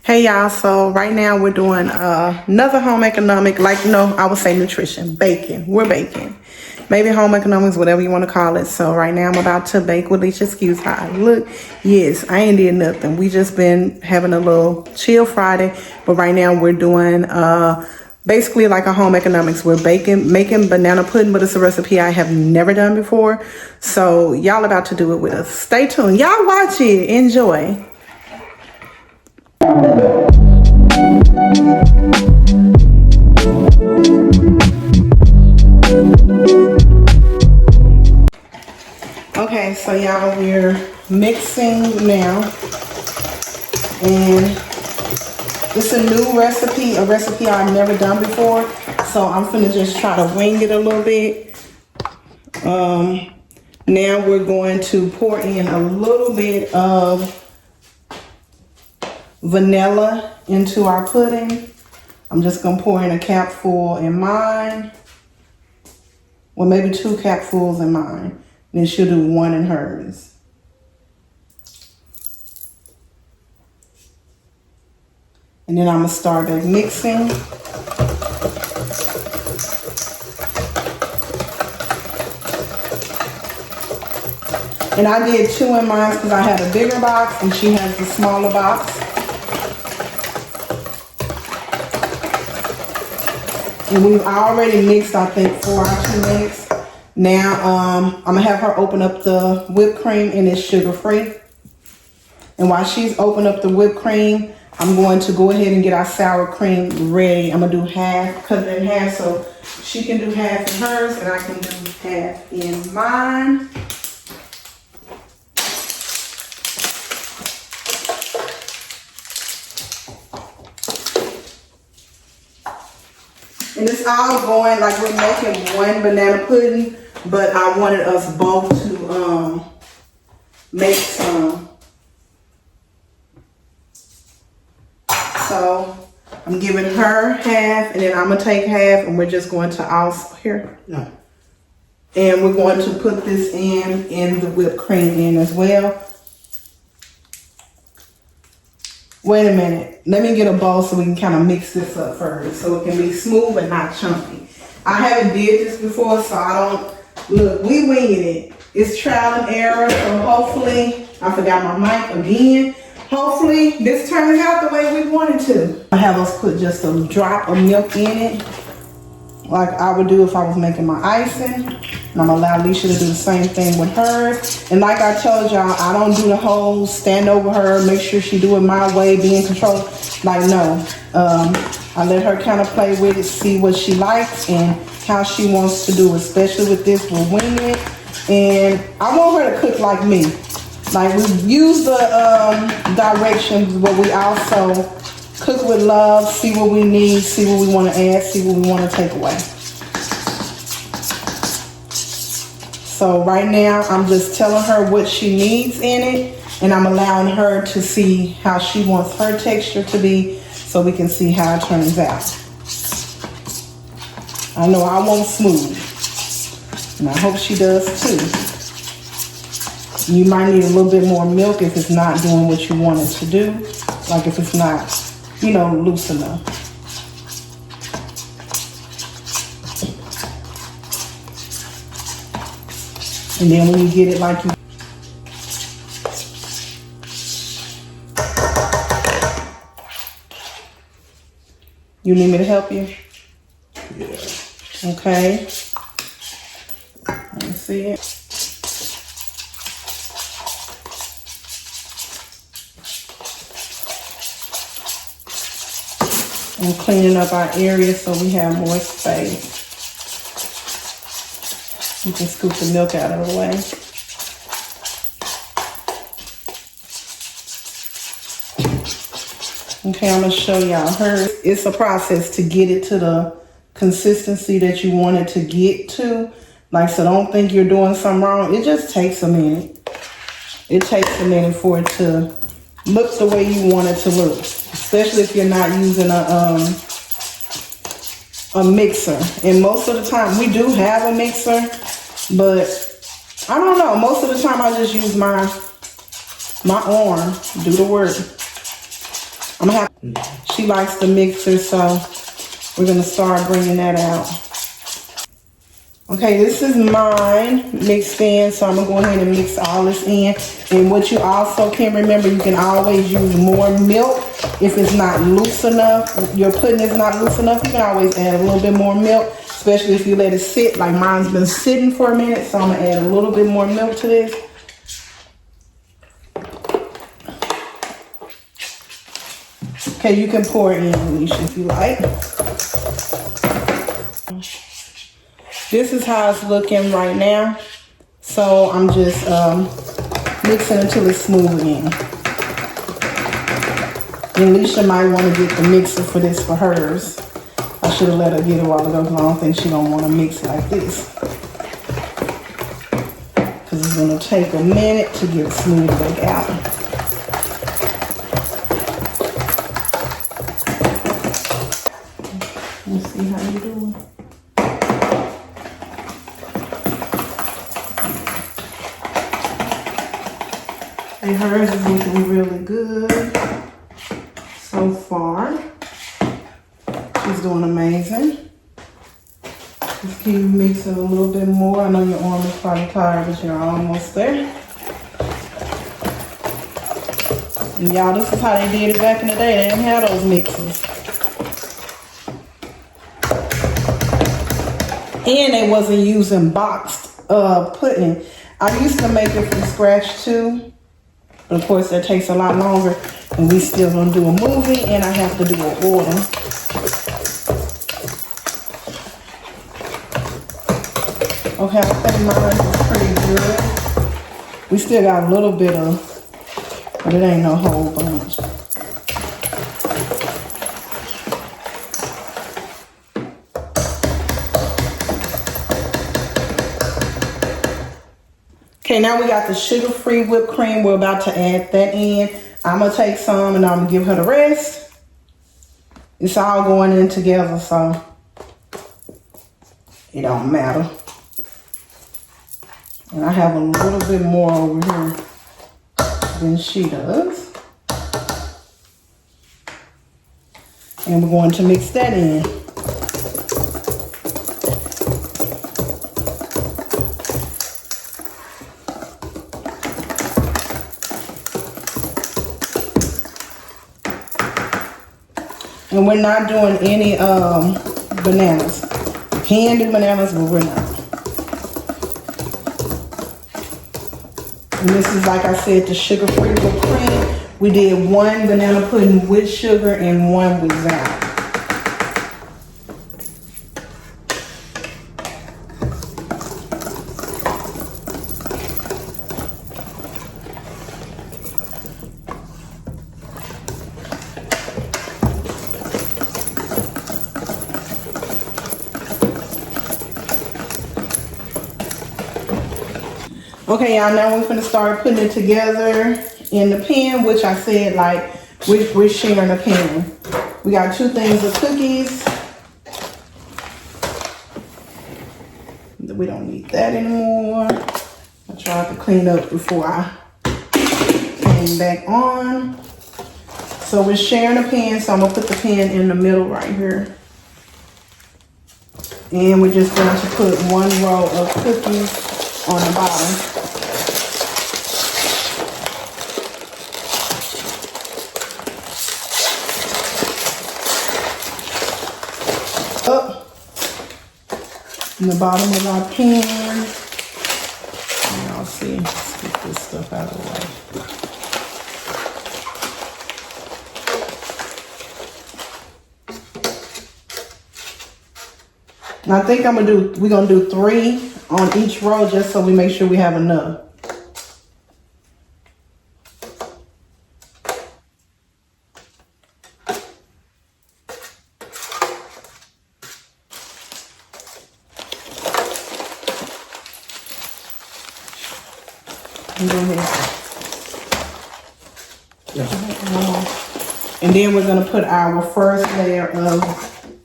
Hey y'all, so right now we're doing another home economic, like no, I would say nutrition, baking. We're baking. Maybe home economics, whatever you want to call it. So right now I'm about to bake with Leshia. Excuse how I look. Yes, I ain't did nothing. We just been having a little chill Friday, but right now we're doing basically like a home economics. We're making banana pudding, but it's a recipe I have never done before. So y'all about to do it with us. Stay tuned. Y'all watch it. Enjoy. Okay, so y'all, we're mixing now, and it's a new recipe, a recipe I've never done before, so I'm finna just try to wing it a little bit. Now we're going to pour in a little bit of vanilla into our pudding. I'm just gonna pour in a capful in mine, well, maybe 2 capfuls in mine. Then she'll do 1 in hers. And then I'm gonna start back mixing. And I did 2 in mine because I had a bigger box and she has the smaller box. And we've already mixed, I think, 4 or 2 minutes. Now, I'm gonna have her open up the whipped cream, and it's sugar-free. And while she's opening up the whipped cream, I'm going to go ahead and get our sour cream ready. I'm gonna do half, cut it in half, so she can do half in hers, and I can do half in mine. And it's all going, like we're making 1 banana pudding, but I wanted us both to make some. So I'm giving her half, and then I'm gonna take half, and we're just going to also, here, no. And we're going to put this in the whipped cream in as well. Wait a minute, let me get a bowl so we can kind of mix this up first so it can be smooth and not chunky. I haven't did this before, so I don't, look, we winging it. It's trial and error, so hopefully, I forgot my mic again. Hopefully this turns out the way we wanted to. I have us put just a drop of milk in it, like I would do if I was making my icing. And I'm gonna allow Leshia to do the same thing with hers. And like I told y'all, I don't do the whole stand over her, make sure she do it my way, be in control. Like, no. I let her kind of play with it, see what she likes and how she wants to do it. Especially with this, we're winging it. And I want her to cook like me. Like, we use the directions, but we also cook with love, see what we need, see what we want to add, see what we want to take away. So right now, I'm just telling her what she needs in it, and I'm allowing her to see how she wants her texture to be, so we can see how it turns out. I know I want smooth, and I hope she does too. You might need a little bit more milk if it's not doing what you want it to do, like if it's not, you know, loose enough. And then when you get it like you need me to help you? Yeah. Okay. Let me see it. I'm cleaning up our area so we have more space. You can scoop the milk out of the way. Okay, I'm gonna show y'all hers. It's a process to get it to the consistency that you want it to get to. Like, so don't think you're doing something wrong. It just takes a minute. It takes a minute for it to look the way you want it to look. Especially if you're not using a mixer. And most of the time, we do have a mixer, but I don't know. Most of the time, I just use my arm to do the work. I'm gonna have, she likes the mixer, so we're gonna start bringing that out. Okay, this is mine mixed in, so I'm gonna go ahead and mix all this in. And what you also can remember, you can always use more milk if it's not loose enough. Your pudding is not loose enough, you can always add a little bit more milk, especially if you let it sit. Like mine's been sitting for a minute, so I'm gonna add a little bit more milk to this. Okay, you can pour it in, Leshia, if you like. This is how it's looking right now. So I'm just mixing until it's smooth again. And Leshia might want to get the mixer for this for hers. I should have let her get it a while ago because I don't think she's going to want to mix like this. Because it's going to take a minute to get it smooth back out. Let's see how you're doing. And hers is looking really good so far. She's doing amazing. Just keep mixing a little bit more. I know your arm is probably tired, but you're almost there. And y'all, this is how they did it back in the day. They didn't have those mixers. And they wasn't using boxed pudding. I used to make it from scratch too. But of course that takes a lot longer, and we still gonna do a movie, and I have to do an order. Okay, I think mine is pretty good. We still got a little bit of, but it ain't no whole bunch. Okay, now we got the sugar-free whipped cream. We're about to add that in. I'm going to take some and I'm going to give her the rest. It's all going in together, so it don't matter. And I have a little bit more over here than she does. And we're going to mix that in. And we're not doing any bananas. We can do bananas, but we're not. And this is, like I said, the sugar-free whipped cream. We did one banana pudding with sugar and one without. Okay, y'all, now we're gonna start putting it together in the pan, which I said, like, we're sharing a pan. We got 2 things of cookies. We don't need that anymore. I tried to clean up before I came back on. So we're sharing a pan, so I'm gonna put the pan in the middle right here. And we're just going to put 1 row of cookies on the bottom. Up in the bottom of our pan. Y'all see, let's get this stuff out of the way. And I think we're gonna do 3 on each row just so we make sure we have enough. Go ahead. Yeah. And then we're gonna put our first layer of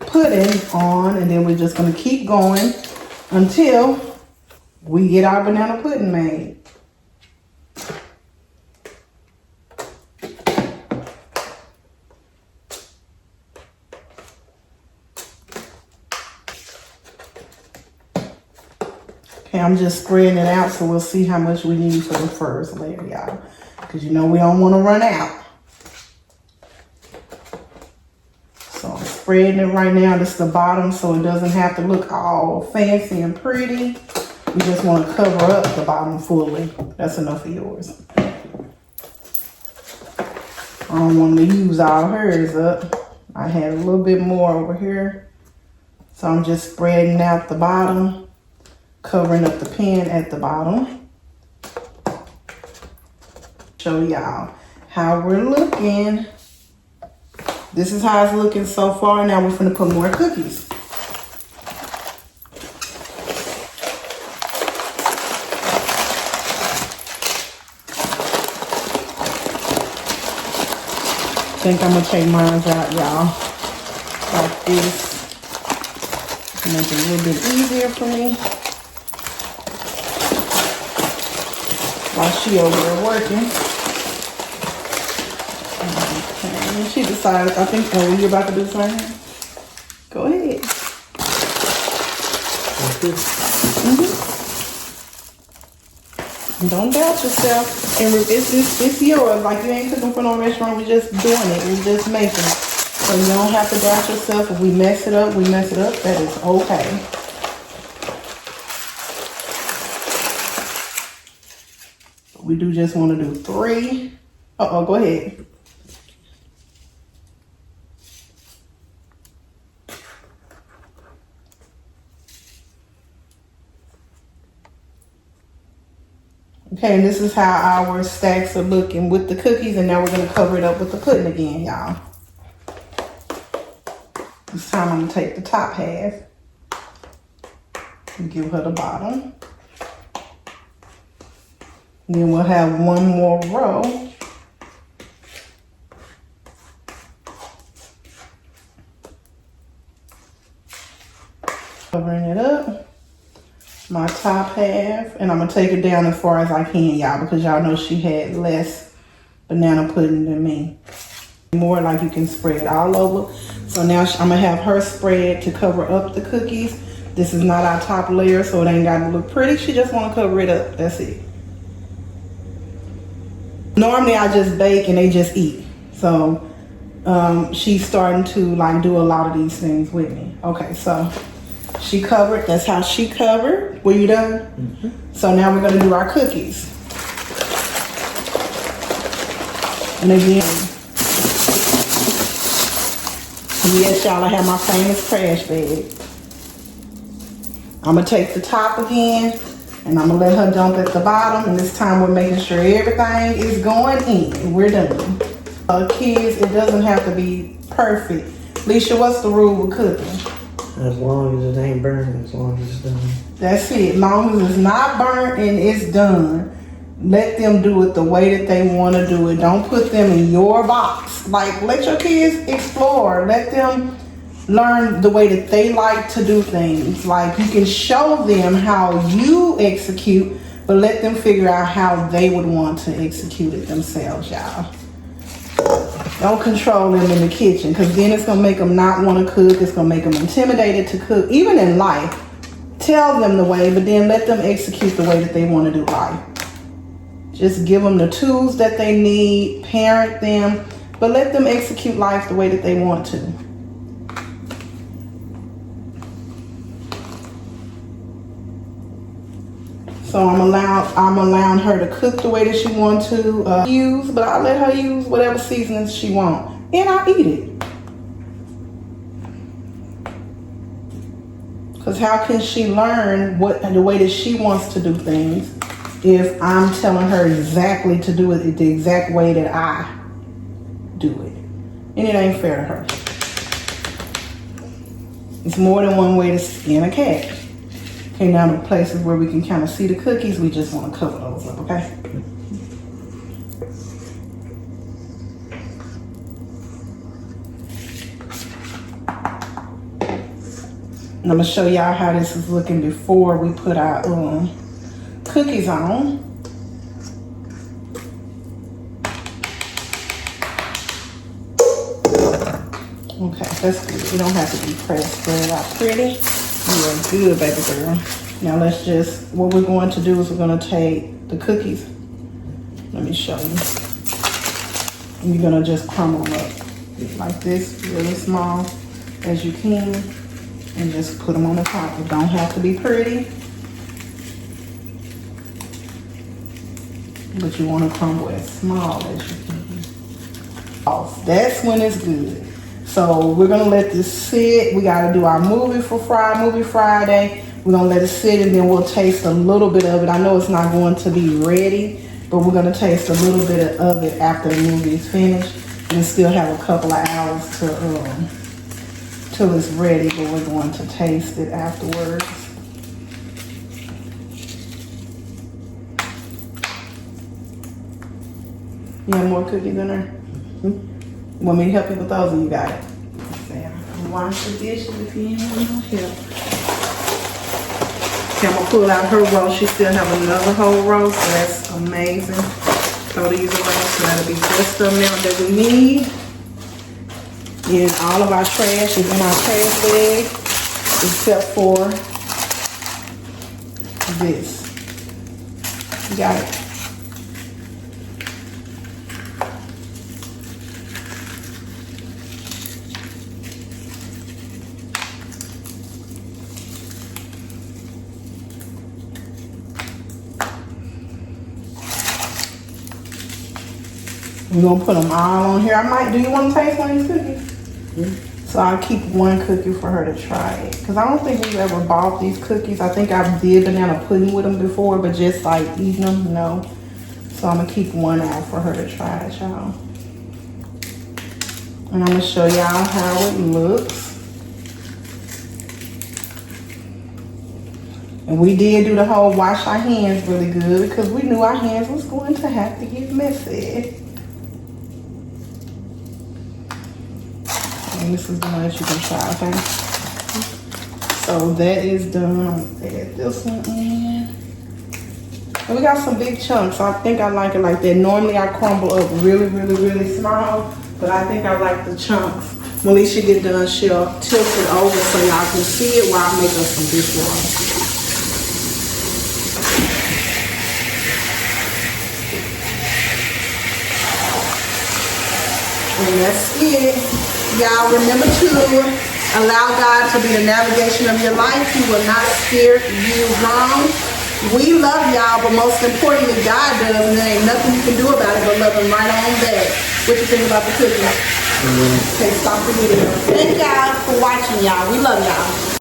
pudding on, and then we're just gonna keep going until we get our banana pudding made. Okay, I'm just spreading it out so we'll see how much we need for the first layer, y'all. Because you know we don't want to run out. So I'm spreading it right now. This is the bottom so it doesn't have to look all fancy and pretty. We just want to cover up the bottom fully. That's enough of yours. I don't want to use all hers up. I had a little bit more over here. So I'm just spreading out the bottom, covering up the pen at the bottom. Show y'all how we're looking. This is how it's looking so far. Now we're gonna put more cookies. I think I'm gonna take mine out, y'all, like this. Make it a little bit easier for me. While she over there working. Okay, and she decides, I think, oh, you're about to do something? Go ahead. Don't doubt yourself. And it's yours. Like, you ain't cooking for no restaurant. We're just doing it. We're just making it. So you don't have to doubt yourself. If we mess it up, we mess it up. That is okay. We do just want to do 3. Uh-oh, go ahead. Okay, and this is how our stacks are looking with the cookies, and now we're going to cover it up with the pudding again, y'all. This time I'm going to take the top half and give her the bottom. And then we'll have one more row. Covering it up. My top half, and I'm gonna take it down as far as I can, y'all, because y'all know she had less banana pudding than me. More like you can spread all over. So now I'm gonna have her spread to cover up the cookies. This is not our top layer, so it ain't gotta look pretty. She just wanna cover it up, that's it. Normally I just bake and they just eat. So she's starting to like do a lot of these things with me. Okay, so she covered, that's how she covered. Were you done? Mm-hmm. So now we're gonna do our cookies. And again, yes y'all, I have my famous trash bag. I'm gonna take the top again and I'm gonna let her dump at the bottom, and this time we're making sure everything is going in. We're done. Kids, it doesn't have to be perfect. Leshia, what's the rule with cooking? As long as it ain't burnt, as long as it's done. That's it. As long as it's not burnt and it's done, let them do it the way that they want to do it. Don't put them in your box. Like, let your kids explore. Let them learn the way that they like to do things. Like, you can show them how you execute, but let them figure out how they would want to execute it themselves, y'all. Don't control them in the kitchen, because then it's going to make them not want to cook. It's going to make them intimidated to cook. Even in life, tell them the way, but then let them execute the way that they want to do life. Just give them the tools that they need, parent them, but let them execute life the way that they want to. So I'm allowing her to cook the way that she wants to use, but I let her use whatever seasonings she wants, and I eat it. Because how can she learn the way that she wants to do things if I'm telling her exactly to do it the exact way that I do it? And it ain't fair to her. It's more than one way to skin a cat. Okay, now the places where we can kind of see the cookies, we just want to cover those up, okay? And I'm going to show y'all how this is looking before we put our cookies on. Okay, that's good. You don't have to be pressed. Spread it out pretty. You are good, baby girl. Now let's just, what we're going to do is we're gonna take the cookies. Let me show you. And you're gonna just crumble them up like this, really small as you can, and just put them on the top. It don't have to be pretty, but you want to crumble as small as you can. That's when it's good. So we're gonna let this sit. We gotta do our movie Friday. We're gonna let it sit, and then we'll taste a little bit of it. I know it's not going to be ready, but we're gonna taste a little bit of it after the movie is finished, and still have a couple of hours to till it's ready. But we're going to taste it afterwards. You have more cookies in there? You want me to help you with those, or you got it? Wash the dishes if you need no help. Okay, I'm gonna pull out her roll. She still have another whole roll, so that's amazing. Throw these away, so that'll be just the amount that we need. And all of our trash is in our trash bag, except for this. You got it. We're gonna put them all on here. Do you want to taste one of these cookies? Mm-hmm. So I'll keep one cookie for her to try it. Because I don't think we've ever bought these cookies. I think I did banana pudding with them before, but just like eating them, no. So I'm gonna keep one out for her to try it, y'all. And I'm gonna show y'all how it looks. And we did do the whole wash our hands really good because we knew our hands was going to have to get messy. And this is the one that you can try, okay? So that is done. I'm gonna add this one in. And we got some big chunks, so I think I like it like that. Normally I crumble up really, really, really small, but I think I like the chunks. When Leshia get done, she'll tilt it over so y'all can see it while I make us some dishwater. And that's it. Y'all remember to allow God to be the navigation of your life. He will not steer you wrong. We love y'all, but most importantly, God does, and there ain't nothing you can do about it but love him right on back. What you think about the cookies? Okay, stop the video. Thank y'all for watching, y'all. We love y'all.